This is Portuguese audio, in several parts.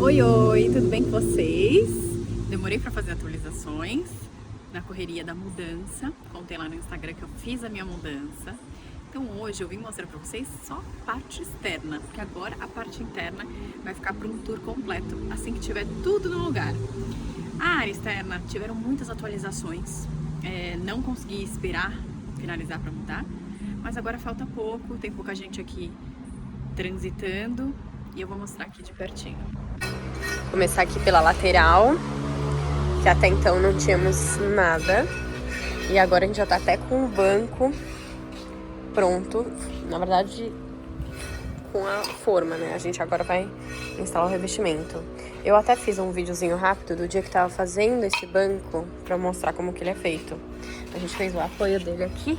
Oi, oi, tudo bem com vocês? Demorei para fazer atualizações na correria da mudança. Contei lá no Instagram que eu fiz a minha mudança. Então hoje eu vim mostrar para vocês só a parte externa, porque agora a parte interna vai ficar para um tour completo assim que tiver tudo no lugar. A área externa tiveram muitas atualizações, não consegui esperar finalizar para mudar, mas agora falta pouco, tem pouca gente aqui transitando e eu vou mostrar aqui de pertinho. Começar aqui pela lateral, que até então não tínhamos nada. E agora a gente já tá até com o banco pronto. Na verdade, com a forma, né? A gente agora vai instalar o revestimento. Eu até fiz um videozinho rápido do dia que tava fazendo esse banco pra mostrar como que ele é feito. A gente fez o apoio dele aqui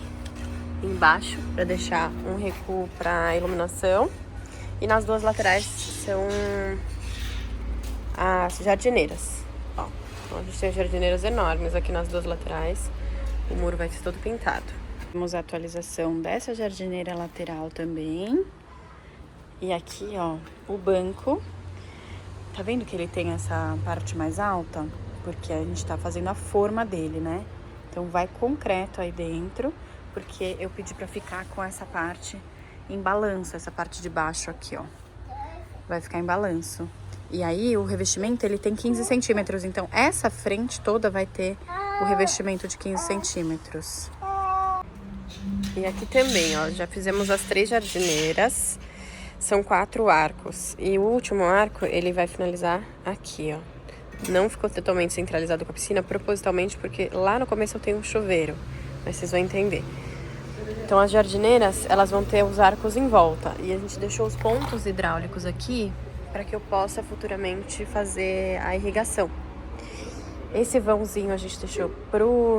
embaixo pra deixar um recuo pra iluminação. E nas duas laterais são as jardineiras, ó. Então a gente tem jardineiras enormes aqui nas duas laterais. O muro vai ser todo pintado. Temos a atualização dessa jardineira lateral também. E aqui, ó, o banco. Tá vendo que ele tem essa parte mais alta? Porque a gente tá fazendo a forma dele, né? Então vai concreto aí dentro, porque eu pedi pra ficar com essa parte em balanço, essa parte de baixo aqui, ó. Vai ficar em balanço. E aí o revestimento ele tem 15 centímetros, então essa frente toda vai ter o revestimento de 15 centímetros. E aqui também, ó, já fizemos as 3 jardineiras. São 4 arcos. E o último arco, ele vai finalizar aqui, ó. Não ficou totalmente centralizado com a piscina, propositalmente, porque lá no começo eu tenho um chuveiro. Mas vocês vão entender. Então as jardineiras, elas vão ter os arcos em volta. E a gente deixou os pontos hidráulicos aqui para que eu possa futuramente fazer a irrigação. Esse vãozinho a gente deixou pro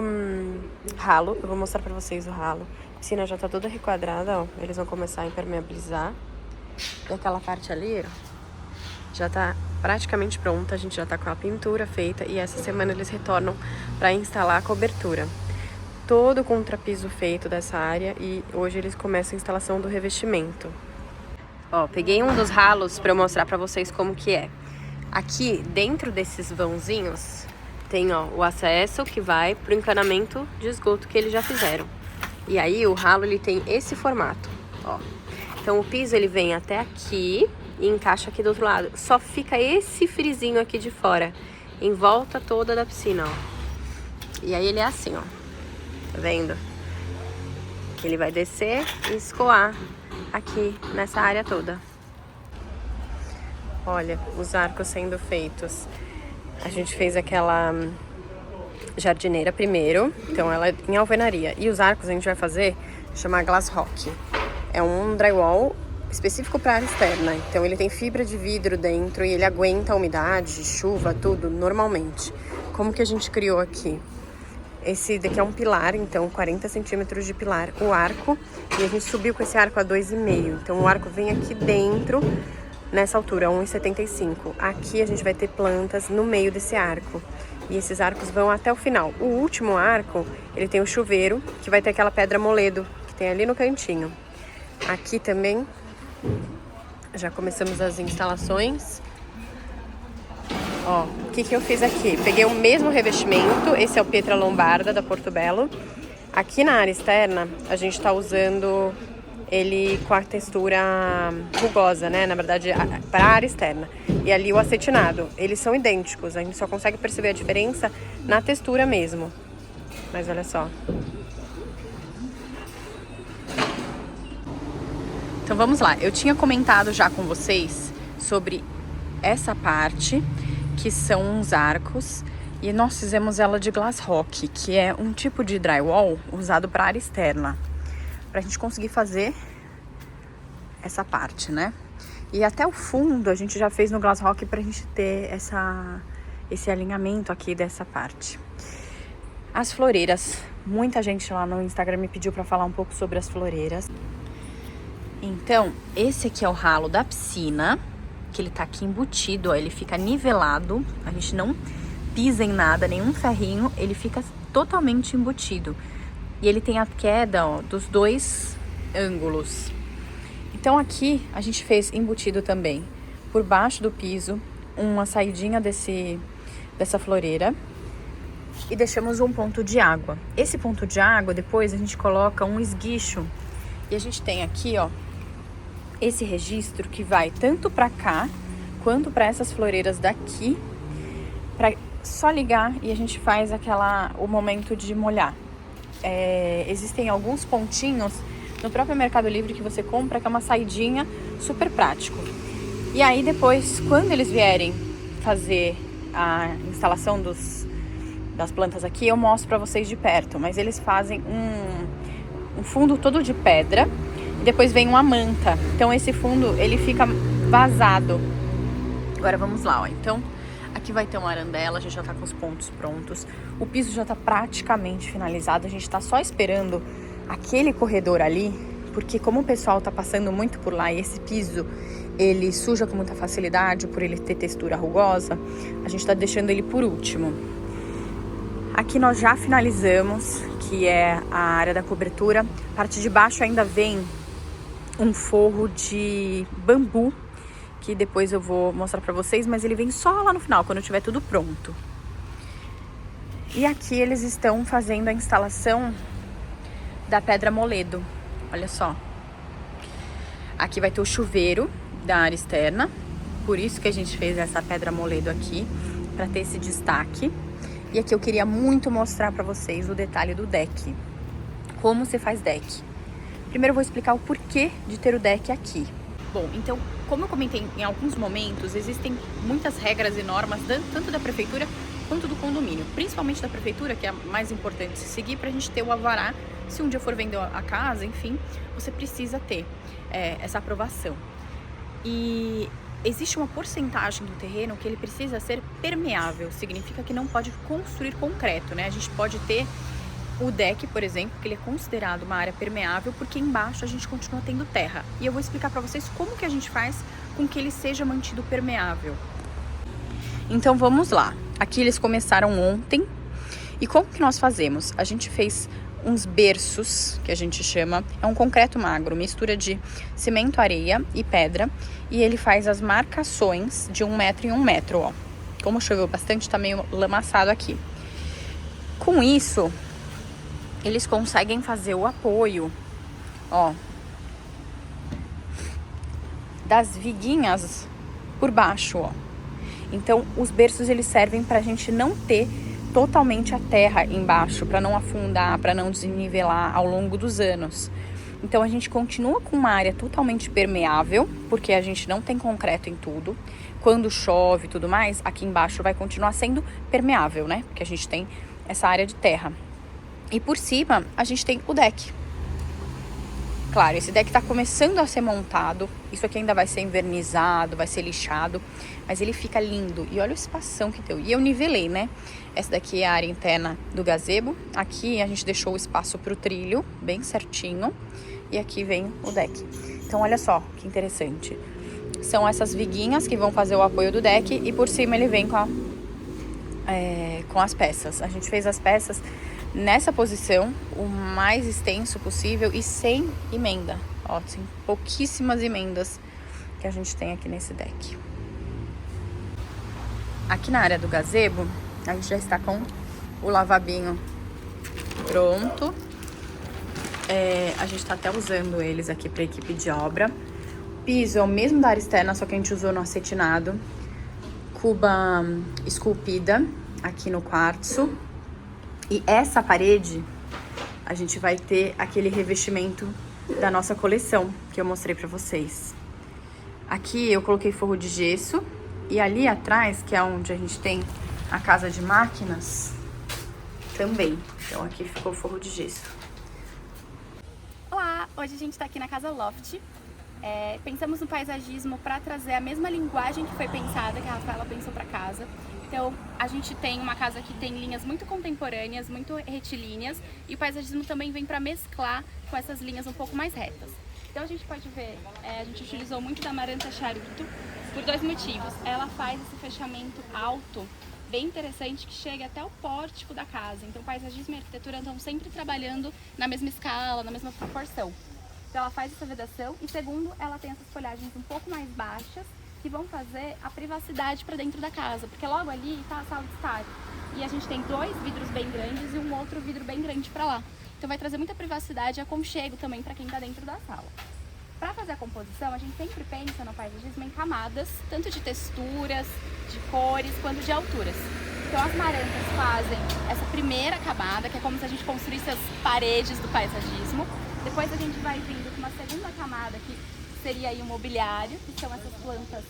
ralo. Eu vou mostrar pra vocês o ralo. A piscina já tá toda requadrada, ó. Eles vão começar a impermeabilizar. E aquela parte ali, ó, já tá praticamente pronta. A gente já tá com a pintura feita. E essa semana eles retornam pra instalar a cobertura. Todo o contrapiso feito dessa área. E hoje eles começam a instalação do revestimento. Ó, peguei um dos ralos pra eu mostrar pra vocês como que é. Aqui, dentro desses vãozinhos, tem, ó, o acesso que vai pro encanamento de esgoto que eles já fizeram. E aí, o ralo, ele tem esse formato, ó. Então, o piso, ele vem até aqui e encaixa aqui do outro lado. Só fica esse frizinho aqui de fora, em volta toda da piscina, ó. E aí, ele é assim, ó. Tá vendo? Ele vai descer e escoar aqui nessa área toda. Olha, os arcos sendo feitos. A gente fez aquela jardineira primeiro, então ela é em alvenaria. E os arcos a gente vai fazer, chama Glass Rock. É um drywall específico para área externa. Então ele tem fibra de vidro dentro e ele aguenta a umidade, chuva, tudo normalmente. Como que a gente criou aqui? Esse daqui é um pilar, então 40 centímetros de pilar, o arco. E a gente subiu com esse arco a 2,5. Então o arco vem aqui dentro, nessa altura, 1,75. Aqui a gente vai ter plantas no meio desse arco. E esses arcos vão até o final. O último arco, ele tem o chuveiro, que vai ter aquela pedra moledo, que tem ali no cantinho. Aqui também, já começamos as instalações. Ó, o que eu fiz aqui? Peguei o mesmo revestimento, esse é o Pietra Lombarda da Portobello. Aqui na área externa, a gente tá usando ele com a textura rugosa, né? Na verdade, para a área externa. E ali o acetinado. Eles são idênticos, a gente só consegue perceber a diferença na textura mesmo. Mas olha só. Então vamos lá, eu tinha comentado já com vocês sobre essa parte, que são uns arcos, e nós fizemos ela de Glass Rock, que é um tipo de drywall usado para área externa, pra gente conseguir fazer essa parte, né? E até o fundo a gente já fez no Glass Rock pra gente ter esse alinhamento aqui dessa parte. As floreiras, muita gente lá no Instagram me pediu pra falar um pouco sobre as floreiras. Então, esse aqui é o ralo da piscina, que ele tá aqui embutido, ó, ele fica nivelado, a gente não pisa em nada, nenhum ferrinho, ele fica totalmente embutido. E ele tem a queda, ó, dos dois ângulos. Então aqui a gente fez embutido também por baixo do piso, uma saidinha dessa floreira e deixamos um ponto de água. Esse ponto de água, depois a gente coloca um esguicho e a gente tem aqui, ó, esse registro que vai tanto para cá quanto para essas floreiras daqui, para só ligar e a gente faz o momento de molhar. Existem alguns pontinhos no próprio Mercado Livre que você compra, que é uma saidinha super prático. E aí depois, quando eles vierem fazer a instalação das plantas aqui, eu mostro para vocês de perto, mas eles fazem um fundo todo de pedra e depois vem uma manta. Então esse fundo, ele fica vazado. Agora vamos lá, ó. Então aqui vai ter uma arandela, a gente já tá com os pontos prontos. O piso já tá praticamente finalizado, a gente tá só esperando aquele corredor ali, porque como o pessoal tá passando muito por lá e esse piso, ele suja com muita facilidade por ele ter textura rugosa, a gente tá deixando ele por último. Aqui nós já finalizamos, que é a área da cobertura. A parte de baixo ainda vem um forro de bambu, que depois eu vou mostrar pra vocês, mas ele vem só lá no final, quando tiver tudo pronto. E aqui eles estão fazendo a instalação da pedra moledo, olha só. Aqui vai ter o chuveiro da área externa, por isso que a gente fez essa pedra moledo aqui, para ter esse destaque. E aqui eu queria muito mostrar pra vocês o detalhe do deck, como se faz deck. Primeiro eu vou explicar o porquê de ter o deck aqui. Bom, então, como eu comentei em alguns momentos, existem muitas regras e normas, tanto da prefeitura quanto do condomínio. Principalmente da prefeitura, que é a mais importante se seguir para a gente ter o alvará. Se um dia for vender a casa, enfim, você precisa ter essa aprovação. E existe uma porcentagem do terreno que ele precisa ser permeável, significa que não pode construir concreto, né? A gente pode ter o deck, por exemplo, que ele é considerado uma área permeável, porque embaixo a gente continua tendo terra. E eu vou explicar para vocês como que a gente faz com que ele seja mantido permeável. Então vamos lá. Aqui eles começaram ontem. E como que nós fazemos? A gente fez uns berços, que a gente chama, é um concreto magro, mistura de cimento, areia e pedra. E ele faz as marcações de 1 metro em 1 metro, ó. Como choveu bastante, tá meio lamaçado aqui. Com isso, eles conseguem fazer o apoio, ó, das viguinhas por baixo, ó. Então, os berços, eles servem pra gente não ter totalmente a terra embaixo, pra não afundar, pra não desnivelar ao longo dos anos. Então, a gente continua com uma área totalmente permeável, porque a gente não tem concreto em tudo. Quando chove e tudo mais, aqui embaixo vai continuar sendo permeável, né? Porque a gente tem essa área de terra. E por cima, a gente tem o deck. Claro, esse deck tá começando a ser montado. Isso aqui ainda vai ser envernizado, vai ser lixado. Mas ele fica lindo. E olha o espação que deu. E eu nivelei, né? Essa daqui é a área interna do gazebo. Aqui a gente deixou o espaço pro trilho, bem certinho. E aqui vem o deck. Então, olha só que interessante. São essas viguinhas que vão fazer o apoio do deck. E por cima ele vem com as peças. A gente fez as peças nessa posição, o mais extenso possível e sem emenda. Ó, tem pouquíssimas emendas que a gente tem aqui nesse deck. Aqui na área do gazebo, a gente já está com o lavabinho pronto. A gente está até usando eles aqui para equipe de obra. O piso é o mesmo da área externa, só que a gente usou no acetinado. Cuba esculpida aqui no quartzo. E essa parede, a gente vai ter aquele revestimento da nossa coleção, que eu mostrei pra vocês. Aqui eu coloquei forro de gesso. E ali atrás, que é onde a gente tem a casa de máquinas, também. Então aqui ficou forro de gesso. Olá! Hoje a gente tá aqui na Casa Loft. Pensamos no paisagismo para trazer a mesma linguagem que foi pensada, que a Rafaela pensou para casa. Então, a gente tem uma casa que tem linhas muito contemporâneas, muito retilíneas, e o paisagismo também vem para mesclar com essas linhas um pouco mais retas. Então, a gente pode ver, a gente utilizou muito da Maranta Charuto por 2 motivos. Ela faz esse fechamento alto, bem interessante, que chega até o pórtico da casa. Então, paisagismo e arquitetura estão sempre trabalhando na mesma escala, na mesma proporção. Então, ela faz essa vedação e, segundo, ela tem essas folhagens um pouco mais baixas, que vão fazer a privacidade para dentro da casa, porque logo ali está a sala de estar. E a gente tem 2 vidros bem grandes e um outro vidro bem grande para lá. Então vai trazer muita privacidade e aconchego também para quem está dentro da sala. Para fazer a composição, a gente sempre pensa no paisagismo em camadas, tanto de texturas, de cores, quanto de alturas. Então as marantas fazem essa primeira camada, que é como se a gente construísse as paredes do paisagismo. Depois a gente vai vindo com uma segunda camada, que seria aí o mobiliário, que são essas plantas,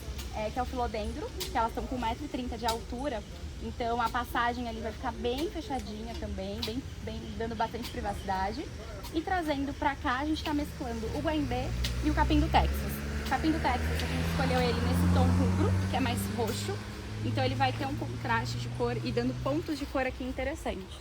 que é o filodendro, que elas estão com 1,30 m de altura. Então a passagem ali vai ficar bem fechadinha também, bem dando bastante privacidade. E trazendo pra cá, a gente está mesclando o guaimbê e o capim do Texas. O capim do Texas, a gente escolheu ele nesse tom rubro, que é mais roxo. Então ele vai ter um contraste de cor e dando pontos de cor aqui interessantes.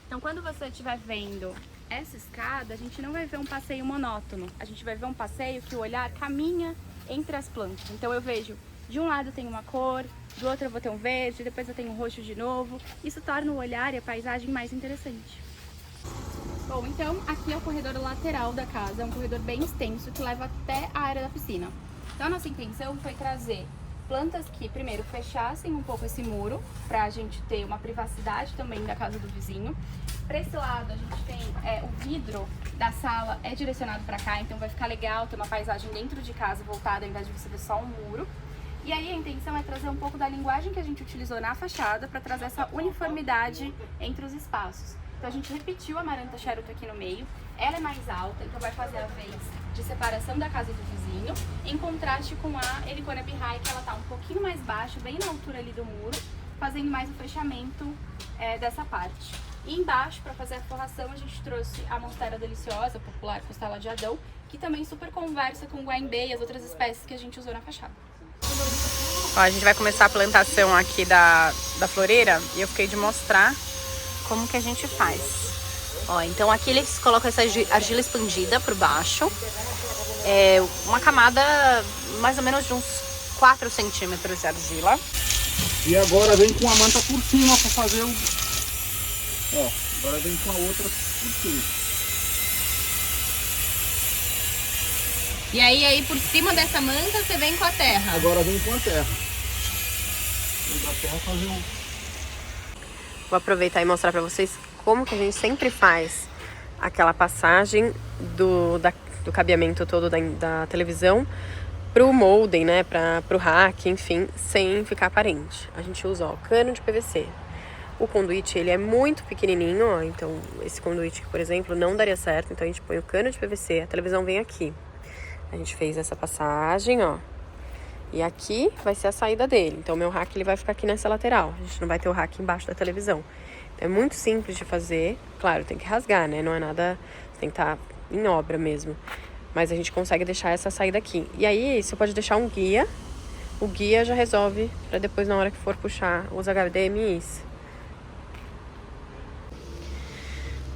Então quando você estiver vendo essa escada, a gente não vai ver um passeio monótono. A gente vai ver um passeio que o olhar caminha entre as plantas. Então eu vejo, de um lado tem uma cor, do outro eu vou ter um verde, depois eu tenho um roxo de novo. Isso torna o olhar e a paisagem mais interessante. Bom, então aqui é o corredor lateral da casa, é um corredor bem extenso que leva até a área da piscina. Então a nossa intenção foi trazer plantas que primeiro fechassem um pouco esse muro, pra gente ter uma privacidade também da casa do vizinho. Para esse lado a gente tem o vidro da sala é direcionado para cá, então vai ficar legal ter uma paisagem dentro de casa voltada ao invés de você ver só um muro. E aí a intenção é trazer um pouco da linguagem que a gente utilizou na fachada para trazer essa uniformidade entre os espaços. Então a gente repetiu a maranta charuto aqui no meio, ela é mais alta, então vai fazer a vez de separação da casa do vizinho, em contraste com a Heliconia Bihai, que ela tá um pouquinho mais baixa, bem na altura ali do muro, fazendo mais o fechamento dessa parte. E embaixo, para fazer a forração, a gente trouxe a Monstera Deliciosa, popular costela de Adão, que também super conversa com o guaimbê e as outras espécies que a gente usou na fachada. Ó, a gente vai começar a plantação aqui da floreira e eu fiquei de mostrar como que a gente faz. Ó, então aqui eles colocam essa argila expandida por baixo. É uma camada mais ou menos de uns 4 centímetros de argila. E agora vem com a manta por cima para fazer o... Ó, agora vem com a outra por cima. E aí por cima dessa manta você vem com a terra. Agora vem com a terra. Vem com a terra fazer um... Vou aproveitar e mostrar pra vocês como que a gente sempre faz aquela passagem do cabeamento todo da televisão pro molding, né, pro rack, enfim, sem ficar aparente. A gente usa, ó, cano de PVC. O conduíte, ele é muito pequenininho, ó, então esse conduíte, por exemplo, não daria certo, então a gente põe o cano de PVC, a televisão vem aqui. A gente fez essa passagem, ó, e aqui vai ser a saída dele. Então o meu rack, ele vai ficar aqui nessa lateral, a gente não vai ter o rack embaixo da televisão. Então é muito simples de fazer, claro, tem que rasgar, né, não é nada, tem que estar em obra mesmo. Mas a gente consegue deixar essa saída aqui. E aí você pode deixar um guia, o guia já resolve para depois na hora que for puxar os HDMIs.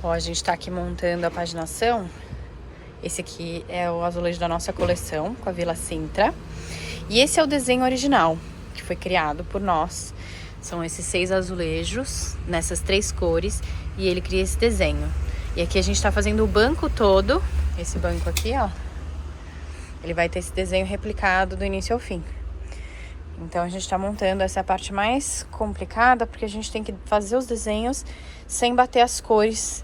Ó, a gente tá aqui montando a paginação. Esse aqui é o azulejo da nossa coleção, com a Vila Sintra. E esse é o desenho original, que foi criado por nós. São esses 6 azulejos, nessas 3 cores, e ele cria esse desenho. E aqui a gente tá fazendo o banco todo, esse banco aqui, ó. Ele vai ter esse desenho replicado do início ao fim. Então a gente tá montando essa parte mais complicada, porque a gente tem que fazer os desenhos sem bater as cores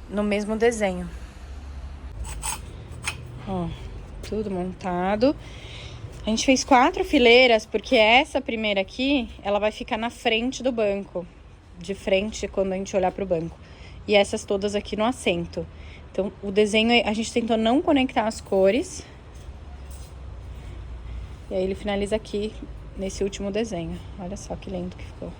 no mesmo desenho. Ó, tudo montado. A gente fez 4 fileiras, porque essa primeira aqui, ela vai ficar na frente do banco. De frente, quando a gente olhar pro banco. E essas todas aqui no assento. Então, o desenho, a gente tentou não conectar as cores. E aí ele finaliza aqui, nesse último desenho. Olha só que lindo que ficou.